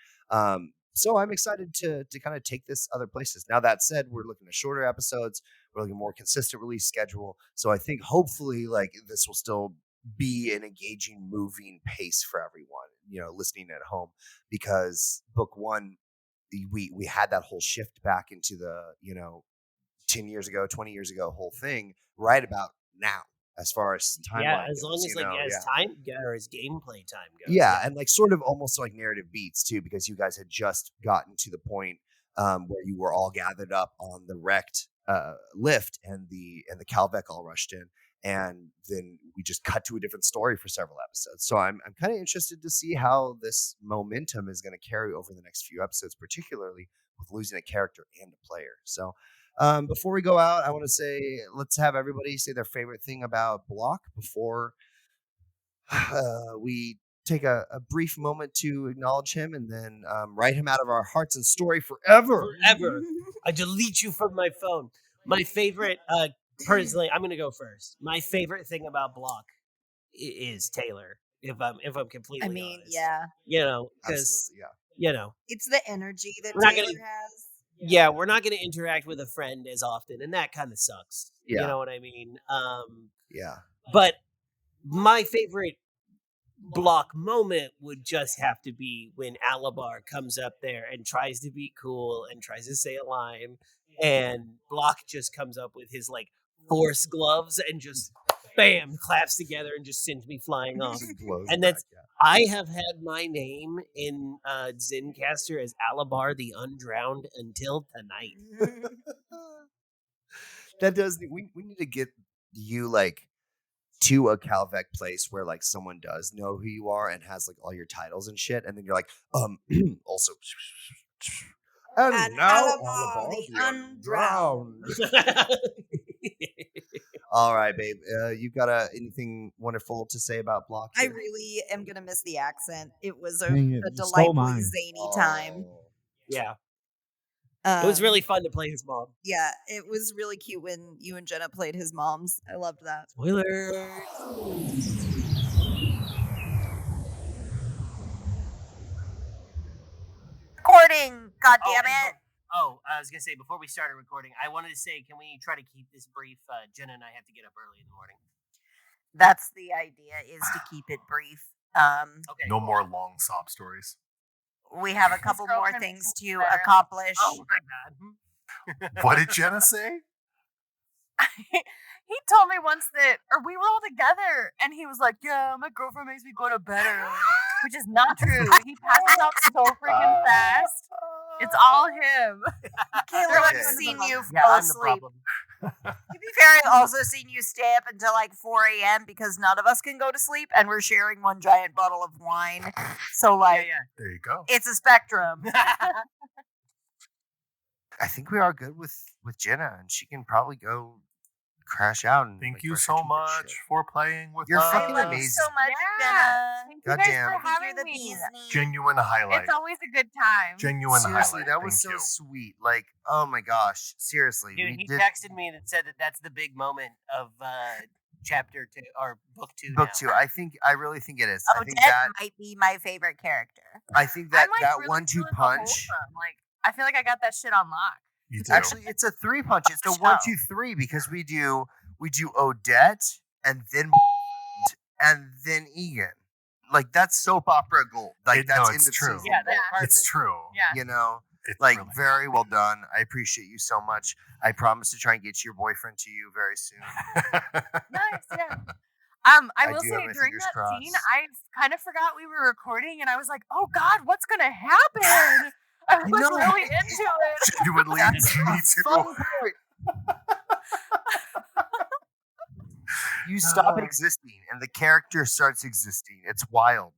C: So I'm excited to kind of take this other places. Now, that said, we're looking at shorter episodes. We're looking at a more consistent release schedule. So I think hopefully like this will still be an engaging, moving pace for everyone, listening at home, because book 1, we had that whole shift back into the, 10 years ago, 20 years ago, whole thing right about now, as far as timeline
B: Yeah, as
C: goes,
B: long as as time or as gameplay time goes.
C: Yeah, and like sort of almost like narrative beats too, because you guys had just gotten to the point where you were all gathered up on the wrecked lift, and the Calvec all rushed in, and then we just cut to a different story for several episodes. So I'm kind of interested to see how this momentum is going to carry over the next few episodes, particularly with losing a character and a player. So before we go out, I want to say, let's have everybody say their favorite thing about Block before we take a brief moment to acknowledge him, and then write him out of our hearts and story forever.
B: Forever. I delete you from my phone. My favorite, personally, I'm gonna go first. My favorite thing about Block is Taylor. If I'm completely honest.
D: Yeah.
B: Because
C: Absolutely,
D: It's the energy that
B: We're not
D: Taylor
B: gonna-
D: has.
B: yeah, we're not gonna interact with a friend as often, and that kind of sucks.
C: Yeah.
B: You know what I mean?
C: yeah.
B: But my favorite Block moment would just have to be when Alabar comes up there and tries to be cool and tries to say a line, and Block just comes up with his like force gloves and just bam claps together and just sends me flying off.
C: Just blows
B: And
C: back,
B: that's- I have had my name in Zencaster as Alabar the Undrowned until tonight.
C: That does. We need to get you like to a Calvec place where like someone does know who you are and has like all your titles and shit, and then you're like, also. And now
D: Alabar the Undrowned.
C: All right, babe. You got anything wonderful to say about Block?
D: I
C: here?
D: really am gonna miss the accent. It was a
E: Dang it, you stole
D: delightfully
E: mine.
D: zany time.
C: Oh.
B: Yeah, it was
D: Um,
B: really fun to play his mom.
D: Yeah, it was really cute when you and Jenna played his moms. I loved that.
B: Spoilers.
D: Recording, goddammit.
B: Oh, I was gonna say before we started recording, I wanted to say, can we try to keep this brief? Jenna and I have to get up early in the morning.
D: That's the idea, is to keep it brief.
B: Okay.
F: No more long sob stories.
D: We have a couple more
G: girlfriend
D: things to
G: better.
D: accomplish.
B: Oh my bad.
F: What did Jenna say?
G: He told me once that, or we were all together, and he was like, "Yeah, my girlfriend makes me go to bed early," which is not true. He passes out so freaking fast. It's all him.
D: Caleb,
C: Okay.
D: I've seen you
B: Yeah,
D: fall
B: I'm the
D: asleep.
B: problem.
D: To be fair, I've also seen you stay up until like 4 a.m. because none of us can go to sleep, and we're sharing one giant bottle of wine. So, like,
F: There you go.
D: it's a spectrum.
C: I think we are good with Jenna, and she can probably go crash out. And
F: Thank
C: like,
F: you
C: brush her
F: so
C: teeth and
F: much
C: shit.
F: for playing with
C: You're
F: us.
C: fucking
D: I love you
C: amazing.
D: so much,
G: Yeah.
D: Jenna.
G: Thank you guys
C: Goddamn.
G: for
D: You're
G: having
D: the
G: me.
D: bee's knees.
F: Genuine highlight.
G: It's always a good time.
F: Genuine
C: Seriously,
F: highlight.
C: that was
F: Thank
C: so
F: you.
C: sweet. Like, oh my gosh, seriously,
B: Dude,
C: we
B: he
C: did.
B: texted me and said that that's the big moment of chapter 2 or book 2.
C: Book
B: now.
C: 2. I really think it is. I think
D: Odette
C: that
D: might be my favorite character.
C: I think
G: I'm
C: that
G: like
C: that
G: really
C: 1-2
G: feeling the
C: punch.
G: wholesome. Like I feel like I got that shit on lock.
F: You do.
C: Actually, it's a 3 punch. It's a
G: Show.
C: 1-2-3 because we do Odette and then Egan. Like that's soap opera gold. Like that's in
F: it's
C: the
F: true.
C: season.
G: Yeah, that's
F: It's
G: perfect.
F: true.
G: Yeah.
C: You know,
F: It's
C: like
F: really
C: very well done. I appreciate you so much. I promise to try and get your boyfriend to you very soon.
G: Nice, yeah. I will
C: do
G: say
C: have my
G: during
C: fingers
G: that scene,
C: crossed.
G: I kind of forgot we were recording, and I was like, "Oh God, what's gonna happen?" I was
C: know,
G: really into it.
F: Genuinely,
C: That's
F: me
C: the
F: too.
C: fun part. You stop existing and the character starts existing. It's wild.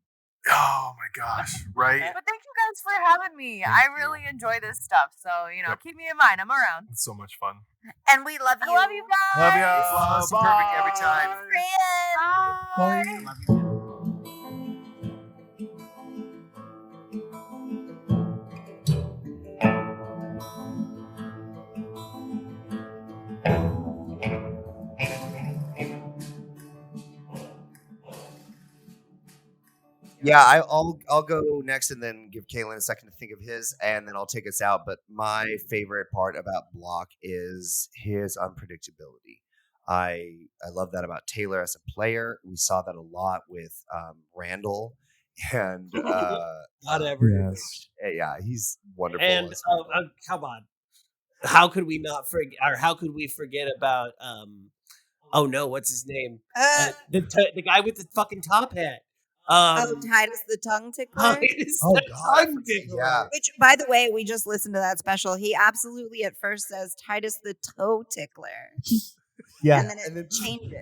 F: Oh my gosh! Right?
G: But thank you guys for having me.
F: Thank
G: I
F: you.
G: really enjoy this stuff, so
F: Yep.
G: keep me in mind. I'm around.
F: It's so much fun.
D: And we love you.
G: I love you guys.
F: Love ya.
C: It's flawless and perfect every time.
G: Friends. Bye.
C: Yeah, I'll go next and then give Kaylin a second to think of his, and then I'll take us out. But my favorite part about Block is his unpredictability. I love that about Taylor as a player. We saw that a lot with Randall, and
B: Whatever.
E: Yes.
C: yeah, he's wonderful.
B: And
C: as Randall.
B: come on, how could we not forget? Or how could we forget about? Oh no, what's his name? The guy with the fucking top hat.
D: Titus the Tongue Tickler.
B: Titus
C: Oh,
B: the
C: God,
B: Tongue Tickler.
C: yeah.
D: Which, by the way, we just listened to that special. He absolutely at first says Titus the Toe Tickler.
E: Yeah.
D: And then it
C: And then-
D: changes.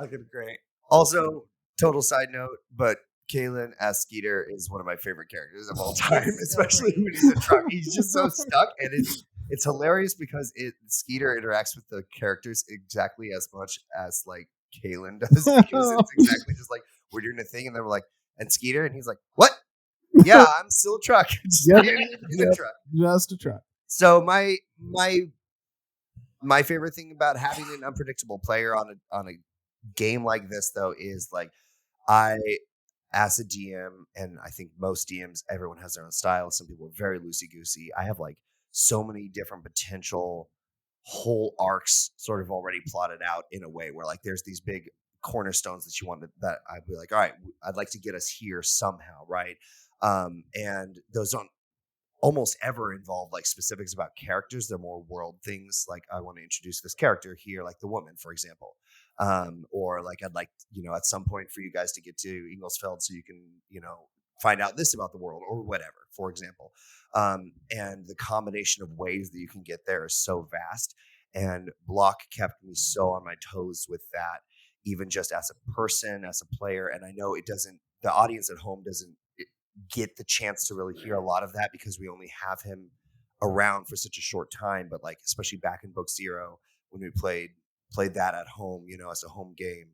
C: Fucking great. Also, total side note, but Kalen as Skeeter is one of my favorite characters of all time,
D: It's so
C: especially
D: great.
C: when he's a truck. He's just so stuck, and it's hilarious because Skeeter interacts with the characters exactly as much as like Kalen does. Because it's exactly just like we're doing a thing, and then we're like, and Skeeter, and he's like, what? Yeah, I'm still a truck. Just
E: Yep.
C: in a
E: Yep.
C: truck.
E: Just a try.
C: So my favorite thing about having an unpredictable player on a game like this though is like I as a GM, and I think most DMs, everyone has their own style. Some people are very loosey goosey. I have like so many different potential whole arcs sort of already plotted out in a way where like there's these big cornerstones that you want that I'd be like, all right, I'd like to get us here somehow, right? And those don't almost ever involve like specifics about characters. They're more world things. Like I want to introduce this character here, like the woman, for example. Or like I'd like, at some point for you guys to get to Inglesfeld so you can, find out this about the world or whatever, for example. And the combination of ways that you can get there is so vast. And Block kept me so on my toes with that, even just as a person, as a player. And I know the audience at home doesn't get the chance to really hear a lot of that because we only have him around for such a short time. But like, especially back in Book 0, when we played that at home, as a home game,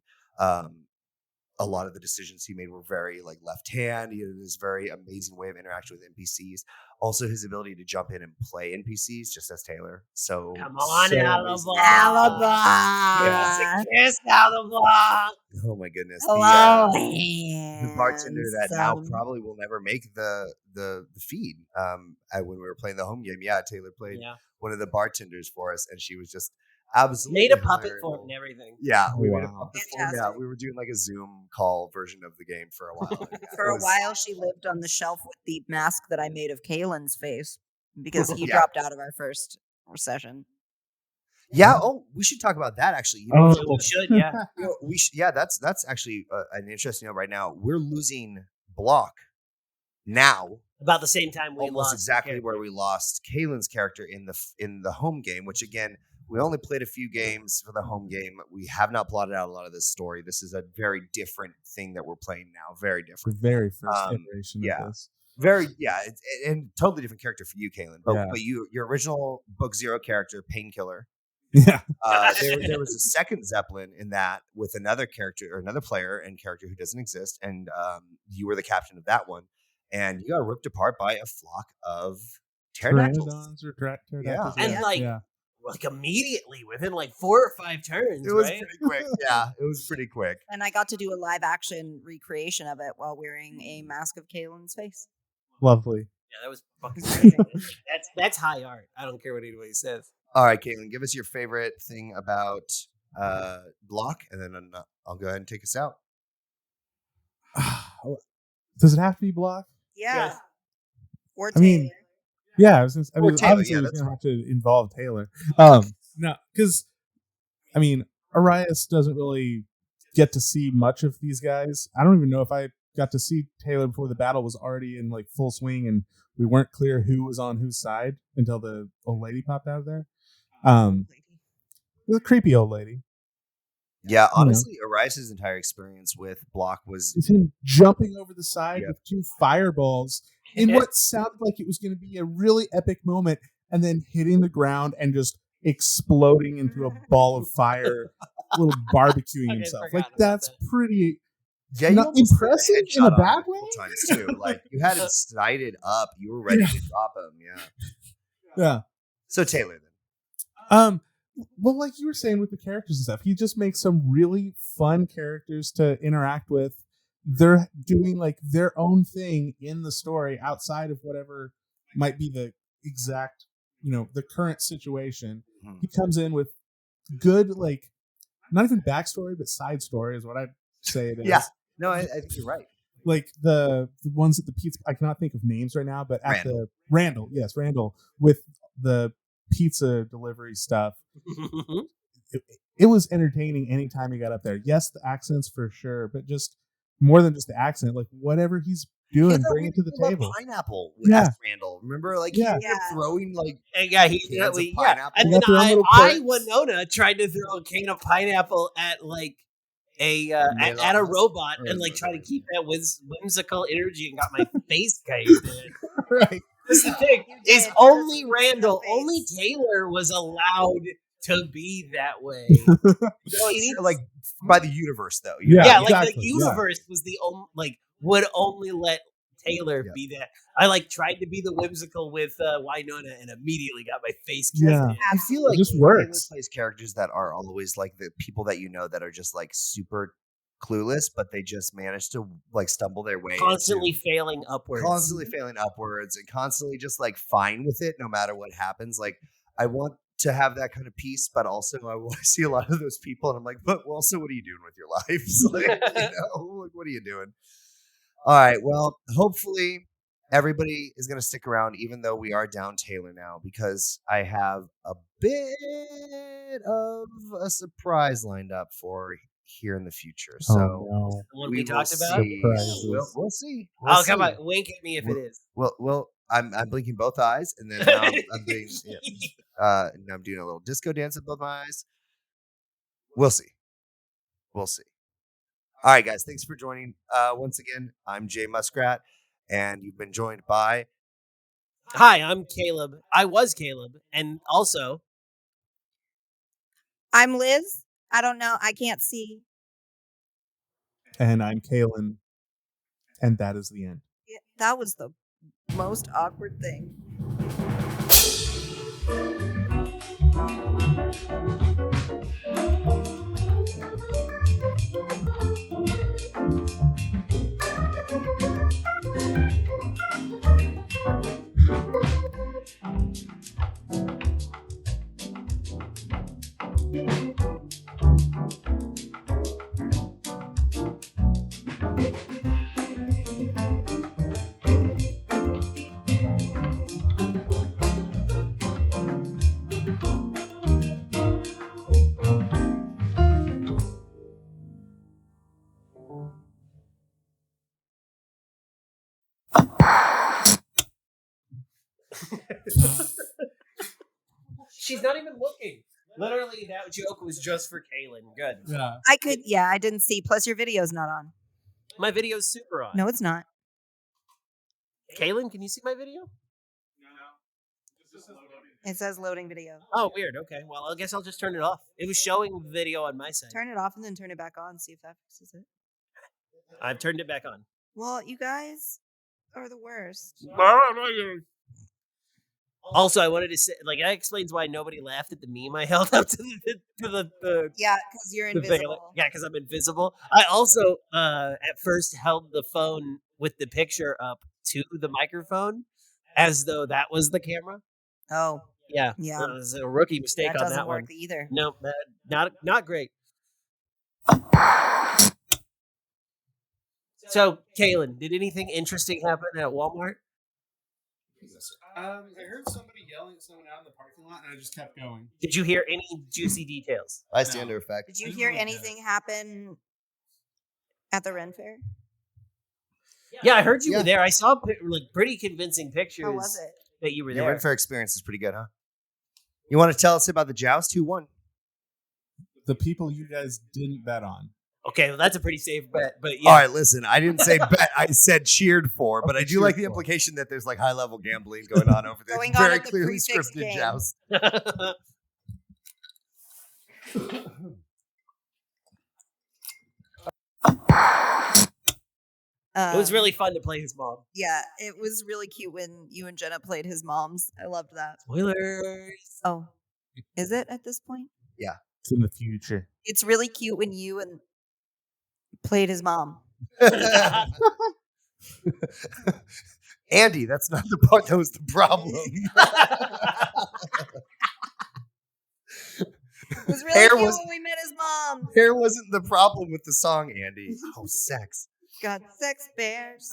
C: a lot of the decisions he made were very like left hand. He had this very amazing way of interacting with NPCs. Also, his ability to jump in and play NPCs just as Taylor. So
B: Come on,
C: so
B: Alaba.
D: Alaba.
B: Kiss Alaba.
C: Oh my goodness.
D: Hello,
C: The bartender that now
D: handsome.
C: probably will never make the feed. When we were playing the home game, Taylor played
B: Yeah.
C: one of the bartenders for us, and she was just absolutely
B: Made a puppet
C: hilarious.
B: for him and everything.
C: Yeah,
E: Oh,
C: we made a
E: wow.
C: puppet for him. Yeah,
D: Fantastic.
C: we were doing like a Zoom call version of the game for a while. Yeah,
D: For
C: it
D: a
C: was-
D: while, she lived on the shelf with the mask that I made of Kalen's face because he
C: Yeah.
D: dropped out of our first session.
C: Yeah. Oh, we should talk about that actually.
B: We should, yeah.
C: Yeah, that's actually an interesting note right now. We're losing Block now.
B: About the same time we
C: Almost
B: lost
C: exactly where we lost Kalen's character in the home game, which again, we only played a few games for the home game. We have not plotted out a lot of this story. This is a very different thing that we're playing now. Very
E: The
C: different.
E: very first
C: Um,
E: iteration
C: yeah.
E: of this.
C: Very, and totally different character for you, Kalen. But
E: Yeah.
C: but your original Book 0 character, Painkiller.
E: Yeah.
C: There was a second Zeppelin in that with another character or another player and character who doesn't exist, and you were the captain of that one, and you got ripped apart by a flock of pterodactyls.
E: Pteranodons or pterodactyls.
C: Yeah.
B: And like,
E: yeah.
B: like immediately within like 4 or 5 turns.
C: It was
B: right?
C: pretty quick. Yeah, it was pretty quick.
D: And I got to do a live action recreation of it while wearing a mask of Kaylin's face.
E: Lovely.
B: Yeah, that was fucking crazy. That's high art. I don't care what anybody says.
C: All right, Caitlin, give us your favorite thing about Block, and then I'll go ahead and take us out.
E: Does it have to be Block?
D: Yeah.
B: Yes.
D: Or
E: I
D: Taylor.
E: mean, yeah,
C: Or Taylor,
E: obviously
C: yeah,
E: it's
C: that's
E: gonna have to involve Taylor. No, because I mean, Arias doesn't really get to see much of these guys. I don't even know if I got to see Taylor before the battle was already in like full swing, and we weren't clear who was on whose side until the old lady popped out of there. The creepy old lady.
C: Yeah,
E: know.
C: honestly, Arias' entire experience with Block was
E: Is him jumping over the side
C: Yeah.
E: with 2 fireballs in what sounded like it was going to be a really epic moment, and then hitting the ground and just exploding into a ball of fire, little barbecuing
B: I
E: himself.
B: forgot
E: Like
B: about
E: that's
B: that.
E: pretty
C: yeah, you
E: not
C: almost put a
E: impressive in
C: headshot
E: a
C: on him
E: bad
C: couple
E: way.
C: times too. Like you had it sighted up, you were ready to drop him. Yeah.
E: Yeah.
C: So Taylor, then.
E: Well, like you were saying with the characters and stuff, he just makes some really fun characters to interact with. They're doing like their own thing in the story outside of whatever might be the exact, the current situation.
C: Mhm.
E: He comes in with good, like, not even backstory, but side story is what I'd say it is.
C: Yeah. No, I think you're right.
E: Like the ones at the pizza, I cannot think of names right now, but at the Randall with the pizza delivery stuff. It was entertaining anytime he got up there. Yes, the accents for sure, but just more than just the accent, like whatever he's doing, bring it to the table.
C: Pineapple
E: Yeah.
C: with Randall. Remember, like he
E: Yeah.
C: ended up throwing like
B: And yeah, he
C: cans of
B: yeah.
C: pineapple.
B: And
E: They
B: then
E: got their own little
B: I
E: quirks.
B: Winona tried to throw a can of pineapple at like at a robot and like try to keep that whimsical energy and got my face caved in.
E: Right.
B: This is the thing.
D: You
B: Is
D: did.
B: only
D: Just
B: Randall,
D: face.
B: only Taylor was allowed to be that way.
C: No, it's like by the universe though.
E: Yeah,
B: Yeah, like
E: exactly,
B: the
E: yeah.
B: universe was the only would only let Taylor
C: Yeah.
B: be that. I like tried to be the whimsical with Winona and immediately got my face kicked
E: Yeah.
B: in.
C: I feel like
E: just
C: Taylor
E: works.
C: plays characters that are always like the people that that are just like super clueless, but they just manage to like stumble their way
B: Constantly
C: into
B: failing upwards.
C: constantly failing upwards and constantly just like fine with it no matter what happens. Like I want to have that kind of peace, but also I want to see a lot of those people and I'm like, but also what are you doing with your lives? Like, like what are you doing? All right, well, hopefully everybody is going to stick around even though we are down Taylor now because I have a bit of a surprise lined up for here in the future. So
E: no.
B: The one
C: we
B: we
C: will
B: talked about.
C: see.
E: Surprises.
C: We'll see.
B: Oh, come on, wink at me if it is.
C: Well, I'm blinking both eyes, and then now I'm doing now I'm doing a little disco dance with both my eyes. We'll see. We'll see. All right, guys. Thanks for joining. Once again, I'm Jay Muskrat, and you've been joined by.
B: Hi, I'm Caleb. I was Caleb, and also
D: I'm Liz. I don't know. I can't see.
E: And I'm Kaylin, and that is the end.
D: Yeah, that was the most awkward thing.
B: she's not even looking. Literally, that joke was just for Kaylin. Good.
E: Yeah.
D: I could, yeah, I didn't see. Plus, your video's not on.
B: My video's super on.
D: No, it's not.
B: Kaylin, can you see my video?
D: It says loading video.
B: Oh, weird. Okay. Well, I guess I'll just turn it off. It was showing video on my side.
D: Turn it off and then turn it back on. See if that fixes it.
B: I've turned it back on.
D: Well, you guys are the worst.
B: Also, I wanted to say, like, that explains why nobody laughed at the meme I held up to the
D: Yeah, because you're
B: the thing.
D: invisible.
B: Yeah, because I'm invisible. I also at first held the phone with the picture up to the microphone as though that was the camera.
D: Oh,
B: Yeah,
D: yeah.
B: it was a rookie mistake
D: That
B: on
D: doesn't
B: that
D: work
B: one.
D: either.
B: No, not great. So, Kaylin, did anything interesting happen at Walmart?
E: I heard somebody yelling at someone out in the parking lot, and I just kept going.
B: Did you hear any juicy details?
C: Bystander effect.
D: Did you
E: I didn't
D: hear
E: really get
D: anything happen at the Ren Fair?
B: Yeah, I heard you
C: Yeah.
B: were there. I saw like pretty convincing pictures
D: How was it?
B: that you were
C: Your
B: there.
C: Ren Fair experience is pretty good, huh? You want to tell us about the joust? Who won?
E: The people you guys didn't bet on.
B: Okay, well, that's a pretty safe bet, but yeah.
C: All right, listen. I didn't say bet. I said cheered for, but I do
E: Cheered
C: like the
E: for.
C: implication that there's like high level gambling going on over there.
D: Going
C: It's
D: on
C: very
D: at the
C: clearly
D: prefix
C: scripted
D: game.
C: joust.
B: It was really fun to play his mom.
D: Yeah, it was really cute when you and Jenna played his mom's. I loved that.
B: Spoilers.
D: Oh, is it at this point?
E: It's in the future.
D: It's really cute when you and played his mom.
C: Andy, that's not the part that was the problem.
D: It was really
C: Hair
D: cute
C: was-
D: when we met his mom.
C: Hair wasn't the problem with the song, Andy. Oh, sex.
D: Got sex bears.